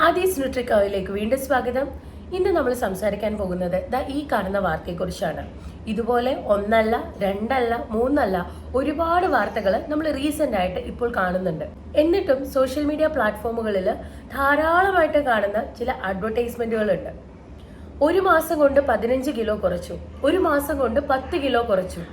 ആദീസ് ന്യൂട്രിക്കോയിലേക്ക് വീണ്ടും സ്വാഗതം. ഇന്ന് നമ്മൾ സംസാരിക്കാൻ പോകുന്നത് ഈ കാണുന്ന വാർത്തയെക്കുറിച്ചാണ്. ഇതുപോലെ ഒന്നല്ല, രണ്ടല്ല, മൂന്നല്ല, ഒരുപാട് വാർത്തകൾ നമ്മൾ റീസെന്റ് ആയിട്ട് ഇപ്പോൾ കാണുന്നുണ്ട്. എന്നിട്ടും സോഷ്യൽ മീഡിയ പ്ലാറ്റ്ഫോമുകളിൽ ധാരാളമായിട്ട് കാണുന്ന ചില അഡ്വർടൈസ്മെന്റുകളുണ്ട്. ഒരു മാസം കൊണ്ട് 15 കിലോ കുറച്ചു, ഒരു മാസം കൊണ്ട് 10 കിലോ കുറച്ചു.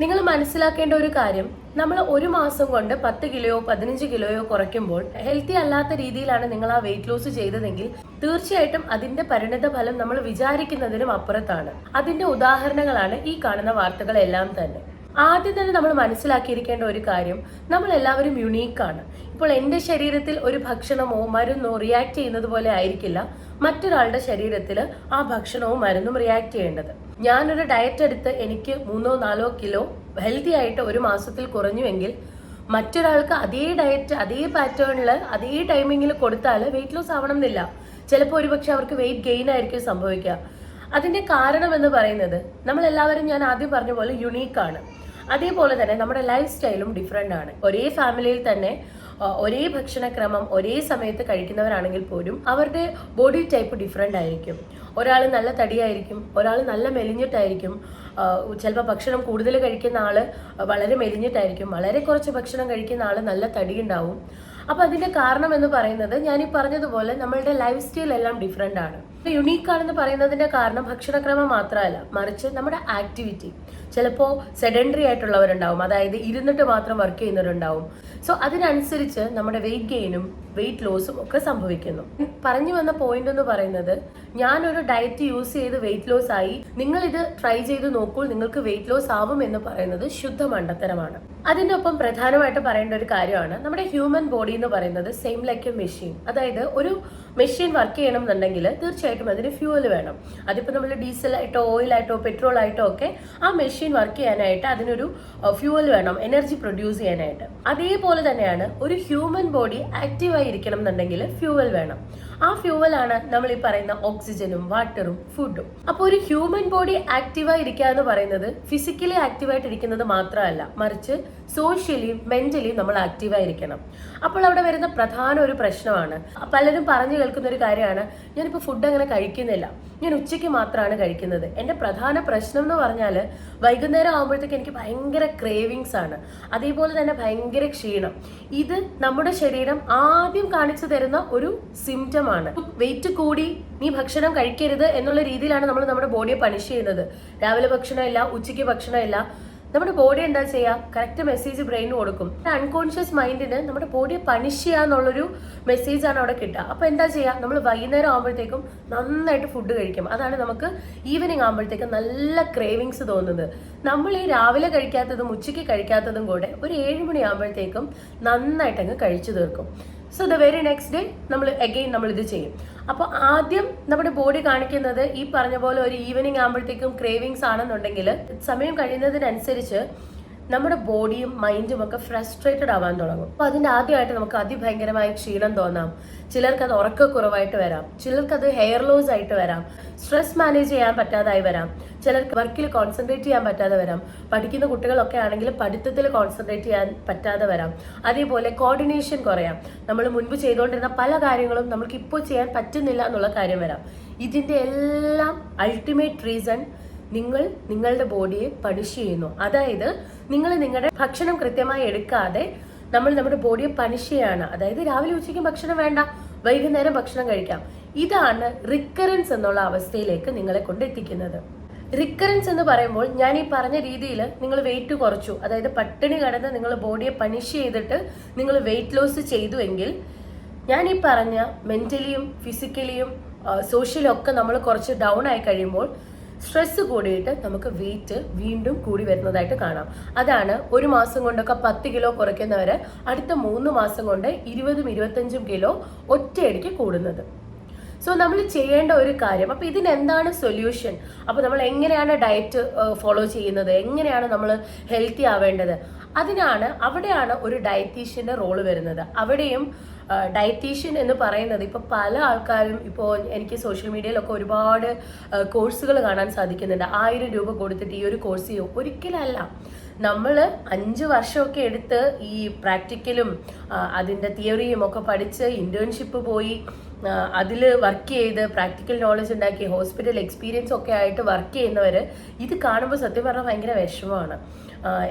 നിങ്ങൾ മനസ്സിലാക്കേണ്ട ഒരു കാര്യം, നമ്മൾ ഒരു മാസം കൊണ്ട് 10 കിലോയോ 15 കിലോയോ കുറയ്ക്കുമ്പോൾ ഹെൽത്തി അല്ലാത്ത രീതിയിലാണ് നിങ്ങൾ ആ വെയിറ്റ് ലോസ് ചെയ്തതെങ്കിൽ തീർച്ചയായിട്ടും അതിന്റെ പരിണിത ഫലം നമ്മൾ വിചാരിക്കുന്നതിനും അപ്പുറത്താണ്. അതിന്റെ ഉദാഹരണങ്ങളാണ് ഈ കാണുന്ന വാർത്തകളെല്ലാം തന്നെ. ആദ്യം തന്നെ നമ്മൾ മനസ്സിലാക്കിയിരിക്കേണ്ട ഒരു കാര്യം, നമ്മൾ എല്ലാവരും യുണീക്കാണ്. ഇപ്പോൾ എൻ്റെ ശരീരത്തിൽ ഒരു ഭക്ഷണമോ മരുന്നോ റിയാക്ട് ചെയ്യുന്നത് പോലെ ആയിരിക്കില്ല മറ്റൊരാളുടെ ശരീരത്തിൽ ആ ഭക്ഷണവും മരുന്നും റിയാക്ട് ചെയ്യേണ്ടത്. ഞാനൊരു ഡയറ്റ് എടുത്ത് എനിക്ക് 3-4 കിലോ ഹെൽത്തി ആയിട്ട് ഒരു മാസത്തിൽ കുറഞ്ഞുവെങ്കിൽ മറ്റൊരാൾക്ക് അതേ ഡയറ്റ് അതേ പാറ്റേണിൽ അതേ ടൈമിങ്ങിൽ കൊടുത്താൽ വെയിറ്റ് ലോസ് ആവണം എന്നില്ല. ചിലപ്പോൾ ഒരുപക്ഷെ അവർക്ക് വെയിറ്റ് ഗെയിൻ ആയിരിക്കും സംഭവിക്കുക. അതിന്റെ കാരണം എന്ന് പറയുന്നത്, നമ്മൾ എല്ലാവരും ഞാൻ ആദ്യം പറഞ്ഞ പോലെ യുണീക്കാണ്. അതേപോലെ തന്നെ നമ്മുടെ ലൈഫ് സ്റ്റൈലും ഡിഫറെന്റ് ആണ്. ഒരേ ഫാമിലിയിൽ തന്നെ ഒരേ ഭക്ഷണക്രമം ഒരേ സമയത്ത് കഴിക്കുന്നവരാണെങ്കിൽ പോലും അവരുടെ ബോഡി ടൈപ്പ് ഡിഫറെന്റ് ആയിരിക്കും. ഒരാൾ നല്ല തടിയായിരിക്കും, ഒരാൾ നല്ല മെലിഞ്ഞിട്ടായിരിക്കും. ചിലപ്പോൾ ഭക്ഷണം കൂടുതൽ കഴിക്കുന്ന ആള് വളരെ മെലിഞ്ഞിട്ടായിരിക്കും, വളരെ കുറച്ച് ഭക്ഷണം കഴിക്കുന്ന ആള് നല്ല തടി ഉണ്ടാവും. അപ്പൊ അതിന്റെ കാരണം എന്ന് പറയുന്നത്, ഞാൻ ഈ പറഞ്ഞതുപോലെ നമ്മളുടെ ലൈഫ് സ്റ്റൈൽ എല്ലാം ഡിഫറെന്റ് ആണ്. യുണീക്കാണെന്ന് പറയുന്നതിന്റെ കാരണം ഭക്ഷണക്രമം മാത്രമല്ല, മറിച്ച് നമ്മുടെ ആക്ടിവിറ്റി. ചിലപ്പോൾ സെഡൻഡറി ആയിട്ടുള്ളവരുണ്ടാവും, അതായത് ഇരുന്നിട്ട് മാത്രം വർക്ക് ചെയ്യുന്നവരുണ്ടാവും. സോ അതിനനുസരിച്ച് നമ്മുടെ വെയിറ്റ് ഗെയിനും വെയിറ്റ് ലോസും ഒക്കെ സംഭവിക്കുന്നു. പറഞ്ഞു വന്ന പോയിന്റ് എന്ന് പറയുന്നത്, ഞാനൊരു ഡയറ്റ് യൂസ് ചെയ്ത് വെയിറ്റ് ലോസ് ആയി, നിങ്ങൾ ഇത് ട്രൈ ചെയ്ത് നോക്കൂ, നിങ്ങൾക്ക് വെയിറ്റ് ലോസ് ആവും എന്ന് പറയുന്നത് ശുദ്ധ മണ്ടത്തരമാണ്. അതിന്റെ ഒപ്പം പ്രധാനമായിട്ട് പറയേണ്ട ഒരു കാര്യമാണ്, നമ്മുടെ ഹ്യൂമൻ ബോഡി എന്ന് പറയുന്നത് സെയിം ലൈക്ക് എ മെഷീൻ. അതായത് ഒരു മെഷീൻ വർക്ക് ചെയ്യണം എന്നുണ്ടെങ്കിൽ തീർച്ചയായിട്ടും അതിന് ഫ്യൂവൽ വേണം. അതിപ്പോൾ നമ്മൾ ഡീസൽ ആയിട്ടോ ഓയിലായിട്ടോ പെട്രോൾ ആയിട്ടോ ഒക്കെ ആ മെഷീൻ വർക്ക് ചെയ്യാനായിട്ട് അതിനൊരു ഫ്യൂവൽ വേണം, എനർജി പ്രൊഡ്യൂസ് ചെയ്യാനായിട്ട്. അതേപോലെ തന്നെയാണ് ഒരു ഹ്യൂമൻ ബോഡി ആക്റ്റീവായി ഇരിക്കണം എന്നുണ്ടെങ്കിൽ ഫ്യൂവൽ വേണം. ആ ഫ്യൂവലാണ് നമ്മൾ ഈ പറയുന്ന ഓക്സിജനും വാട്ടറും ഫുഡും. അപ്പോൾ ഒരു ഹ്യൂമൻ ബോഡി ആക്റ്റീവായി ഇരിക്കുക എന്ന് പറയുന്നത് ഫിസിക്കലി ആക്റ്റീവായിട്ട് ഇരിക്കുന്നത് മാത്രമല്ല, മറിച്ച് സോഷ്യലിയും മെന്റലിയും നമ്മൾ ആക്റ്റീവായിരിക്കണം. അപ്പോൾ അവിടെ വരുന്ന പ്രധാന ഒരു പ്രശ്നമാണ്, പലരും പറഞ്ഞു കേൾക്കുന്ന ഒരു കാര്യമാണ്, ഞാനിപ്പോൾ ഫുഡ് അങ്ങനെ കഴിക്കുന്നില്ല, ഞാൻ ഉച്ചയ്ക്ക് മാത്രമാണ് കഴിക്കുന്നത്. എൻ്റെ പ്രധാന പ്രശ്നം എന്ന് പറഞ്ഞാൽ വൈകുന്നേരം ആകുമ്പോഴത്തേക്ക് എനിക്ക് ഭയങ്കര ക്രേവിങ്സ് ആണ്, അതേപോലെ തന്നെ ഭയങ്കര ക്ഷീണം. ഇത് നമ്മുടെ ശരീരം ആദ്യം കാണിച്ചു തരുന്ന ഒരു സിംറ്റം ആണ്. വെയിറ്റ് കൂടി നീ ഭക്ഷണം കഴിക്കരുത് എന്നുള്ള രീതിയിലാണ് നമ്മൾ നമ്മുടെ ബോഡിയെ പണിഷ് ചെയ്യുന്നത്. രാവിലെ ഭക്ഷണമില്ല, ഉച്ചയ്ക്ക് ഭക്ഷണമില്ല, നമ്മുടെ ബോഡി എന്താ ചെയ്യുക, കറക്റ്റ് മെസ്സേജ് ബ്രെയിന് കൊടുക്കും. അൺകോൺഷ്യസ് മൈൻഡിന് നമ്മുടെ ബോഡിയെ പണിഷ് ചെയ്യുക എന്നുള്ളൊരു മെസ്സേജാണ് അവിടെ കിട്ടുക. അപ്പോൾ എന്താ ചെയ്യുക, നമ്മൾ വൈകുന്നേരം ആകുമ്പോഴത്തേക്കും നന്നായിട്ട് ഫുഡ് കഴിക്കും. അതാണ് നമുക്ക് ഈവനിങ് ആകുമ്പോഴത്തേക്കും നല്ല ക്രേവിങ്സ് തോന്നുന്നത്. നമ്മൾ ഈ രാവിലെ കഴിക്കാത്തതും ഉച്ചയ്ക്ക് കഴിക്കാത്തതും കൂടെ ഒരു 7 മണി ആകുമ്പോഴത്തേക്കും നന്നായിട്ട് അങ്ങ് കഴിച്ചു തീർക്കും. So the very next day നമ്മൾ ഇത് ചെയ്യും. അപ്പോൾ ആദ്യം നമ്മുടെ ബോഡി കാണിക്കുന്നത് ഈ പറഞ്ഞ പോലെ ഒരു ഈവനിങ് ആകുമ്പോഴത്തേക്കും ക്രേവിങ്സ് ആണെന്നുണ്ടെങ്കിൽ സമയം കഴിയുന്നതിനനുസരിച്ച് നമ്മുടെ ബോഡിയും മൈൻഡും ഒക്കെ ഫ്രസ്ട്രേറ്റഡ് ആവാൻ തുടങ്ങും. അപ്പോൾ അതിൻ്റെ ആദ്യമായിട്ട് നമുക്ക് അതിഭയങ്കരമായ ക്ഷീണം തോന്നാം, ചിലർക്ക് അത് ഉറക്കക്കുറവായിട്ട് വരാം, ചിലർക്ക് അത് ഹെയർ ലോസ് ആയിട്ട് വരാം, സ്ട്രെസ് മാനേജ് ചെയ്യാൻ പറ്റാതായി വരാം, ചിലർക്ക് വർക്കിൽ കോൺസെൻട്രേറ്റ് ചെയ്യാൻ പറ്റാതെ വരാം, പഠിക്കുന്ന കുട്ടികളൊക്കെ ആണെങ്കിൽ പഠിത്തത്തിൽ കോൺസെൻട്രേറ്റ് ചെയ്യാൻ പറ്റാതെ വരാം, അതേപോലെ കോർഡിനേഷൻ കുറയാം, നമ്മൾ മുൻപ് ചെയ്തുകൊണ്ടിരുന്ന പല കാര്യങ്ങളും നമുക്ക് ഇപ്പോൾ ചെയ്യാൻ പറ്റുന്നില്ല എന്നുള്ള കാര്യം വരാം. ഇതിൻ്റെ എല്ലാം അൾട്ടിമേറ്റ് റീസൺ നിങ്ങൾ നിങ്ങളുടെ ബോഡിയെ പണിഷ് ചെയ്യുന്നു. അതായത് നിങ്ങൾ നിങ്ങളുടെ ഭക്ഷണം കൃത്യമായി എടുക്കാതെ നമ്മൾ നമ്മുടെ ബോഡിയെ പണിഷ് ചെയ്യാണ്. അതായത് രാവിലെ ഉച്ചയ്ക്ക് ഭക്ഷണം വേണ്ട, വൈകുന്നേരം ഭക്ഷണം കഴിക്കാം. ഇതാണ് റിക്കറൻസ് എന്നുള്ള അവസ്ഥയിലേക്ക് നിങ്ങളെ കൊണ്ടെത്തിക്കുന്നത്. റിക്കറൻസ് എന്ന് പറയുമ്പോൾ ഞാൻ ഈ പറഞ്ഞ രീതിയിൽ നിങ്ങൾ വെയിറ്റ് കുറച്ചു, അതായത് പട്ടിണി കിടന്ന് നിങ്ങൾ ബോഡിയെ പണിഷ് ചെയ്തിട്ട് നിങ്ങൾ വെയിറ്റ് ലോസ് ചെയ്തുവെങ്കിൽ, ഞാൻ ഈ പറഞ്ഞ മെന്റലിയും ഫിസിക്കലിയും സോഷ്യലും ഒക്കെ നമ്മൾ കുറച്ച് ഡൗൺ ആയി കഴിയുമ്പോൾ സ്ട്രെസ് കൂടിയിട്ട് നമുക്ക് വെയിറ്റ് വീണ്ടും കൂടി വരുന്നതായിട്ട് കാണാം. അതാണ് ഒരു മാസം കൊണ്ടൊക്കെ 10 കിലോ കുറയ്ക്കുന്നവര് അടുത്ത 3 മാസം കൊണ്ട് 20-25 കിലോ ഒറ്റയടിക്ക് കൂടുന്നത്. സോ നമ്മൾ ചെയ്യേണ്ട ഒരു കാര്യം, അപ്പൊ ഇതിനെന്താണ് സൊല്യൂഷൻ? അപ്പൊ നമ്മൾ എങ്ങനെയാണ് ഡയറ്റ് ഫോളോ ചെയ്യുന്നത്, എങ്ങനെയാണ് നമ്മൾ ഹെൽത്തി ആവേണ്ടത്? അവിടെയാണ് ഒരു ഡയറ്റീഷ്യന്റെ റോള് വരുന്നത്. അവിടെയും ഡയറ്റീഷ്യൻ എന്ന് പറയുന്നത്, ഇപ്പോൾ പല ആൾക്കാരും, ഇപ്പോൾ എനിക്ക് സോഷ്യൽ മീഡിയയിലൊക്കെ ഒരുപാട് കോഴ്സുകൾ കാണാൻ സാധിക്കുന്നുണ്ട്. 1000 രൂപ കൊടുത്തിട്ട് ഈ ഒരു കോഴ്സ് ചെയ്യും. ഒരിക്കലല്ല, നമ്മൾ 5 വർഷമൊക്കെ എടുത്ത് ഈ പ്രാക്ടിക്കലും അതിൻ്റെ തിയറിയും ഒക്കെ പഠിച്ച് ഇന്റേൺഷിപ്പ് പോയി അതിൽ വർക്ക് ചെയ്ത് പ്രാക്ടിക്കൽ നോളജ് ഉണ്ടാക്കി ഹോസ്പിറ്റൽ എക്സ്പീരിയൻസ് ഒക്കെ ആയിട്ട് വർക്ക് ചെയ്യുന്നവർ ഇത് കാണുമ്പോൾ സത്യം പറഞ്ഞാൽ ഭയങ്കര വിഷമമാണ്.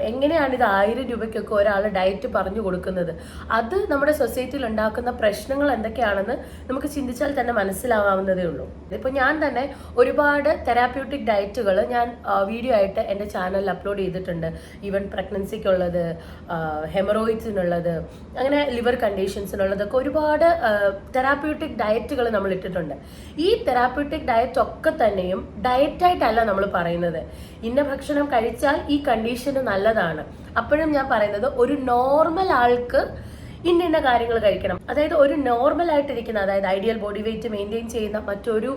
എങ്ങനെയാണ് ഇത് 1000 രൂപയ്ക്കൊക്കെ ഒരാൾ ഡയറ്റ് പറഞ്ഞു കൊടുക്കുന്നത്? അത് നമ്മുടെ സൊസൈറ്റിയിൽ ഉണ്ടാക്കുന്ന പ്രശ്നങ്ങൾ എന്തൊക്കെയാണെന്ന് നമുക്ക് ചിന്തിച്ചാൽ തന്നെ മനസ്സിലാവാവുന്നതേ ഉള്ളൂ. ഇപ്പോൾ ഞാൻ തന്നെ ഒരുപാട് തെറാപ്യൂട്ടിക് ഡയറ്റുകൾ ഞാൻ വീഡിയോ ആയിട്ട് എൻ്റെ ചാനലിൽ അപ്ലോഡ് ചെയ്തിട്ടുണ്ട്. ഈവൻ പ്രഗ്നൻസിക്കുള്ളത്, ഹെമറോയിഡ്സിനുള്ളത്, അങ്ങനെ ലിവർ കണ്ടീഷൻസിനുള്ളതൊക്കെ ഒരുപാട് തെറാപ്യൂട്ടിക് ഡയറ്റുകൾ നമ്മൾ ഇട്ടിട്ടുണ്ട്. ഈ തെറാപ്യൂട്ടിക് ഡയറ്റ് ഒക്കെ തന്നെയും ഡയറ്റായിട്ടല്ല നമ്മൾ പറയുന്നത്. ഇന്ന ഭക്ഷണം കഴിച്ചാൽ ഈ കണ്ടീഷന് നല്ലതാണ്. അപ്പോഴും ഞാൻ പറയുന്നത് ഒരു നോർമൽ ആൾക്ക് ഇന്ന കാര്യങ്ങൾ കഴിക്കണം. അതായത് ഒരു നോർമൽ ആയിട്ടിരിക്കുന്ന, അതായത് ഐഡിയൽ ബോഡി വെയിറ്റ് മെയിൻറ്റെയിൻ ചെയ്യുന്ന, മറ്റൊരു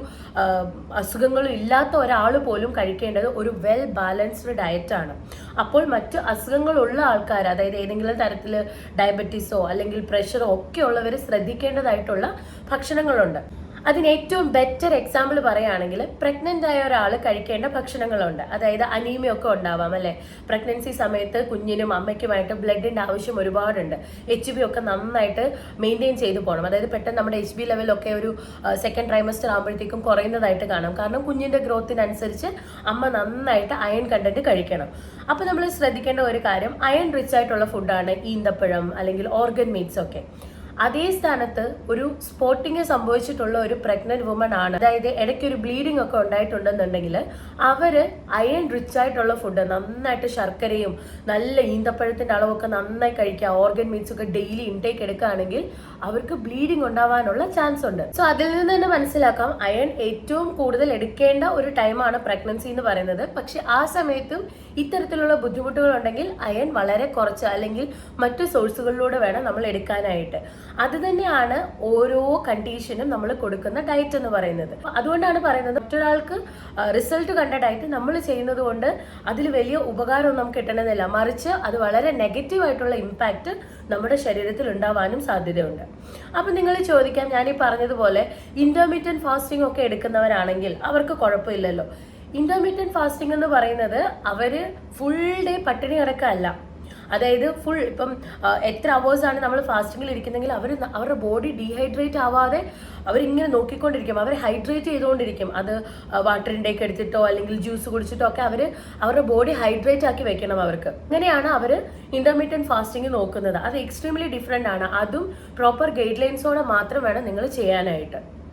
അസുഖങ്ങളും ഇല്ലാത്ത ഒരാൾ പോലും കഴിക്കേണ്ടത് ഒരു വെൽ ബാലൻസ്ഡ് ഡയറ്റാണ്. അപ്പോൾ മറ്റു അസുഖങ്ങളുള്ള ആൾക്കാർ, അതായത് ഏതെങ്കിലും തരത്തിൽ ഡയബറ്റീസോ അല്ലെങ്കിൽ പ്രഷറോ ഒക്കെ ഉള്ളവർ ശ്രദ്ധിക്കേണ്ടതായിട്ടുള്ള ഭക്ഷണങ്ങളുണ്ട്. അതിന് ഏറ്റവും ബെറ്റർ എക്സാമ്പിൾ പറയുകയാണെങ്കിൽ പ്രഗ്നന്റ് ആയ ഒരാൾ കഴിക്കേണ്ട ഭക്ഷണങ്ങളുണ്ട്. അതായത് അനീമിയ ഒക്കെ ഉണ്ടാവാം അല്ലെ. പ്രഗ്നൻസി സമയത്ത് കുഞ്ഞിനും അമ്മയ്ക്കുമായിട്ട് ബ്ലഡിന്റെ ആവശ്യം ഒരുപാടുണ്ട്. HB ഒക്കെ നന്നായിട്ട് മെയിൻറ്റെയിൻ ചെയ്തു പോകണം. അതായത് പെട്ടെന്ന് നമ്മുടെ HB ലെവലൊക്കെ ഒരു സെക്കൻഡ് ട്രൈമസ്റ്റർ ആകുമ്പോഴത്തേക്കും കുറയുന്നതായിട്ട് കാണാം. കാരണം കുഞ്ഞിന്റെ ഗ്രോത്തിനനുസരിച്ച് അമ്മ നന്നായിട്ട് അയൺ കണ്ടന്റ് കഴിക്കണം. അപ്പൊ നമ്മൾ ശ്രദ്ധിക്കേണ്ട ഒരു കാര്യം, അയൺ റിച്ച് ആയിട്ടുള്ള ഫുഡാണ് ഈന്തപ്പഴം അല്ലെങ്കിൽ ഓർഗൻ മീറ്റ്സ് ഒക്കെ. അതേ സ്ഥാനത്ത് ഒരു സ്പോട്ടിങ് സംഭവിച്ചിട്ടുള്ള ഒരു പ്രഗ്നന്റ് വുമൺ ആണ്, അതായത് ഇടയ്ക്ക് ഒരു ബ്ലീഡിംഗ് ഒക്കെ ഉണ്ടായിട്ടുണ്ടെന്നുണ്ടെങ്കിൽ അവര് അയൺ റിച്ച് ആയിട്ടുള്ള ഫുഡ്, നന്നായിട്ട് ശർക്കരയും നല്ല ഈന്തപ്പഴത്തിന്റെ അളവൊക്കെ നന്നായി കഴിക്കുക, ഓർഗൻ മീറ്റ്സ് ഒക്കെ ഡെയിലി ഇൻടേക്ക് എടുക്കുകയാണെങ്കിൽ അവർക്ക് ബ്ലീഡിംഗ് ഉണ്ടാവാനുള്ള ചാൻസ് ഉണ്ട്. സോ അതിൽ നിന്ന് തന്നെ മനസ്സിലാക്കാം അയൺ ഏറ്റവും കൂടുതൽ എടുക്കേണ്ട ഒരു ടൈമാണ് പ്രഗ്നൻസി എന്ന് പറയുന്നത്. പക്ഷെ ആ സമയത്തും ഇത്തരത്തിലുള്ള ബുദ്ധിമുട്ടുകൾ ഉണ്ടെങ്കിൽ അയൺ വളരെ കുറച്ച് അല്ലെങ്കിൽ മറ്റു സോഴ്സുകളിലൂടെ വേണം നമ്മൾ എടുക്കാനായിട്ട്. അത് തന്നെയാണ് ഓരോ കണ്ടീഷനും നമ്മൾ കൊടുക്കുന്ന ഡയറ്റ് എന്ന് പറയുന്നത്. അതുകൊണ്ടാണ് പറയുന്നത് മറ്റൊരാൾക്ക് റിസൾട്ട് കണ്ട ഡയറ്റ് നമ്മൾ ചെയ്യുന്നത് കൊണ്ട് അതിൽ വലിയ ഉപകാരമൊന്നും നമുക്ക് കിട്ടണമെന്നില്ല, മറിച്ച് അത് വളരെ നെഗറ്റീവ് ആയിട്ടുള്ള ഇമ്പാക്റ്റ് നമ്മുടെ ശരീരത്തിൽ ഉണ്ടാവാനും സാധ്യതയുണ്ട്. അപ്പൊ നിങ്ങൾ ചോദിക്കാം, ഞാൻ ഈ പറഞ്ഞതുപോലെ ഇന്റർമീഡിയറ്റ് ഫാസ്റ്റിംഗ് ഒക്കെ എടുക്കുന്നവരാണെങ്കിൽ അവർക്ക് കുഴപ്പമില്ലല്ലോ. ഇന്റർമീഡിയറ്റ് ഫാസ്റ്റിംഗ് എന്ന് പറയുന്നത് അവര് ഫുൾ ഡേ പട്ടിണി കിടക്കല്ല. അതായത് ഫുൾ ഇപ്പം എത്ര അവേഴ്സാണ് നമ്മൾ ഫാസ്റ്റിങ്ങിൽ ഇരിക്കുന്നെങ്കിൽ അവരുടെ ബോഡി ഡീഹൈഡ്രേറ്റ് ആവാതെ അവരിങ്ങനെ നോക്കിക്കൊണ്ടിരിക്കും, അവർ ഹൈഡ്രേറ്റ് ചെയ്തുകൊണ്ടിരിക്കും. അത് വാട്ടർ ഇൻടേക്ക് എടുത്തിട്ടോ അല്ലെങ്കിൽ ജ്യൂസ് കുടിച്ചിട്ടോ ഒക്കെ അവരുടെ ബോഡി ഹൈഡ്രേറ്റ് ആക്കി വെക്കണം അവർക്ക്. അങ്ങനെയാണ് അവർ ഇന്റർമീഡിയറ്റ് ഫാസ്റ്റിംഗ് നോക്കുന്നത്. അത് എക്സ്ട്രീംലി ഡിഫറെന്റ് ആണ്. അതും പ്രോപ്പർ ഗൈഡ് ലൈൻസോടെ മാത്രം വേണം നിങ്ങൾ ചെയ്യാനായിട്ട്.